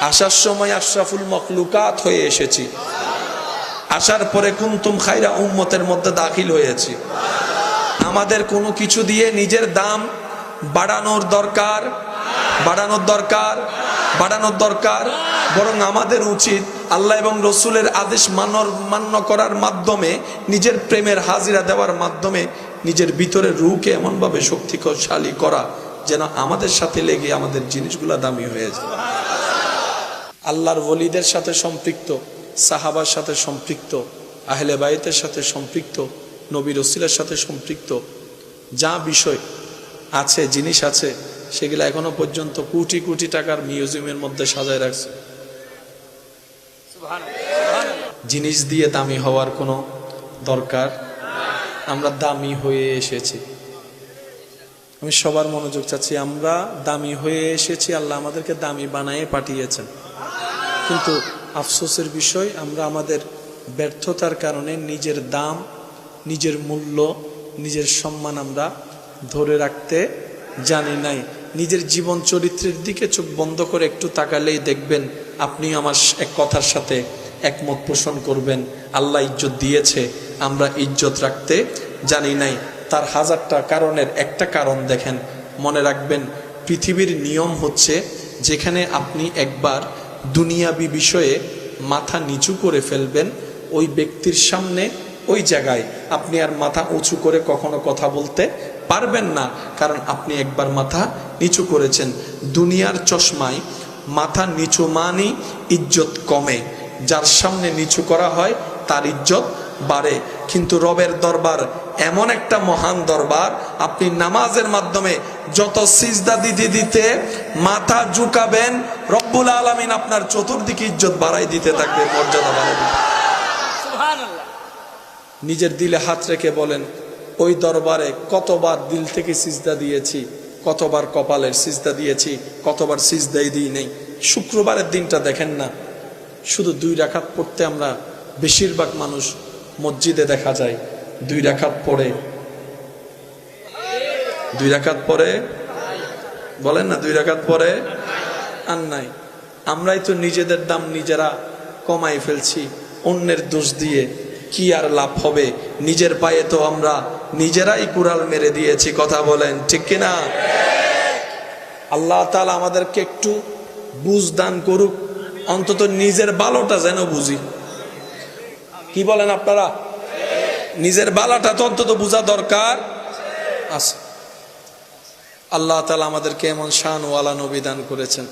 আসার সময় আশরাফুল মখলুকাত হয়ে এসেছি, আসার পরে কুনতুম খায়রা উম্মতের মধ্যে দাখিল হয়েছি। আমাদের কোনো কিছু দিয়ে নিজের দাম বাড়ানোর দরকার বরং আমাদের উচিত আল্লাহ এবং রসুলের আদেশ মান্য করার মাধ্যমে, নিজের প্রেমের হাজিরা দেওয়ার মাধ্যমে নিজের ভিতরে রূহকে এমনভাবে শক্তিশালী করা যেন আমাদের সাথে লেগে আমাদের জিনিসগুলা দামি হয়ে যায়। আল্লাহর ওলিদের সাথে সম্পৃক্ত, সাহাবার সাথে সম্পৃক্ত, আহলে বাইতের সাথে সম্পৃক্ত, নবী রাসূলের সাথে সম্পৃক্ত যা বিষয় আছে, জিনিস আছে, সেগুলো এখনো পর্যন্ত কোটি কোটি টাকার মিউজিয়ামের মধ্যে সাজায় রাখছে। জিনিস দিয়ে দামি হওয়ার কোনো দরকার, আমরা দামি হয়ে এসেছি। আমি সবার মনোযোগ চাচ্ছি, আমরা দামি হয়ে এসেছি, আল্লাহ আমাদেরকে দামি বানিয়ে পাঠিয়েছেন। কিন্তু আফসোসের বিষয়, আমরা আমাদের ব্যর্থতার কারণে নিজের দাম, নিজের মূল্য, নিজের সম্মান আমরা ধরে রাখতে জানি নাই। নিজের জীবন চরিত্রের দিকে চোখ বন্ধ করে একটু তাকালেই দেখবেন, আপনি আমার এক কথার সাথে একমত পোষণ করবেন, আল্লাহ ইজ্জত দিয়েছে, আমরা ইজ্জত রাখতে জানি নাই। তার হাজারটা কারণের একটা কারণ দেখেন, মনে রাখবেন, পৃথিবীর নিয়ম হচ্ছে, যেখানে আপনি একবার দুনিয়াবি বিষয়ে মাথা নিচু করে ফেলবেন, ওই ব্যক্তির সামনে, ওই জায়গায় আপনি আর মাথা উঁচু করে কখনো কথা বলতে পারবেন না, কারণ আপনি একবার মাথা নিচু করেছেন। দুনিয়ার চশমায় মাথা নিচু মানি ইজ্জত কমে, যার সামনে নিচু করা হয় তার ইজ্জত বাড়ে। কিন্তু রবের দরবার এমন একটা মহান দরবার, আপনি নামাজের মাধ্যমে যত সিজদা দিতে দিতে মাথা ঝুঁকাবেন, রব্বুল আলামিন আপনার চতুর্দিকে ইজ্জত বাড়াই দিতে থাকবে, মর্যাদা বাড়াই দিতে। নিজের দিলে হাত রেখে বলেন, ওই দরবারে কতবার দিল থেকে সিজদা দিয়েছি, কতবার কপালের সিজদা দিয়েছি, কতবার সিজদাই দিই নেই। শুক্রবারের দিনটা দেখেন না, শুধু 2 রাকাত পড়তে আমরা বেশিরভাগ মানুষ মসজিদে দেখা যায় 2 রাকাত পড়ে, 2 রাকাত পড়ে, বলেন না 2 রাকাত পড়ে আর নাই। আমরাই তো নিজেদের দাম নিজেরা কমাই ফেলছি, অন্যের দোষ দিয়ে কি আর লাভ হবে? নিজের পায়ে তো আমরা নিজেরাই কুড়াল মেরে দিয়েছি, কথা বলেন ঠিক কিনা? আল্লাহ তাআলা আমাদেরকে একটু বুঝ দান করুক, অন্তত নিজের ভালোটা যেন বুঝি। কি বলেন আপনারা? নিজের ভালোটা তো অন্তত বোঝা দরকার আছে। আল্লাহ তাআলা আমাদেরকে এমন শানওয়ালা নবী দান করেছেন।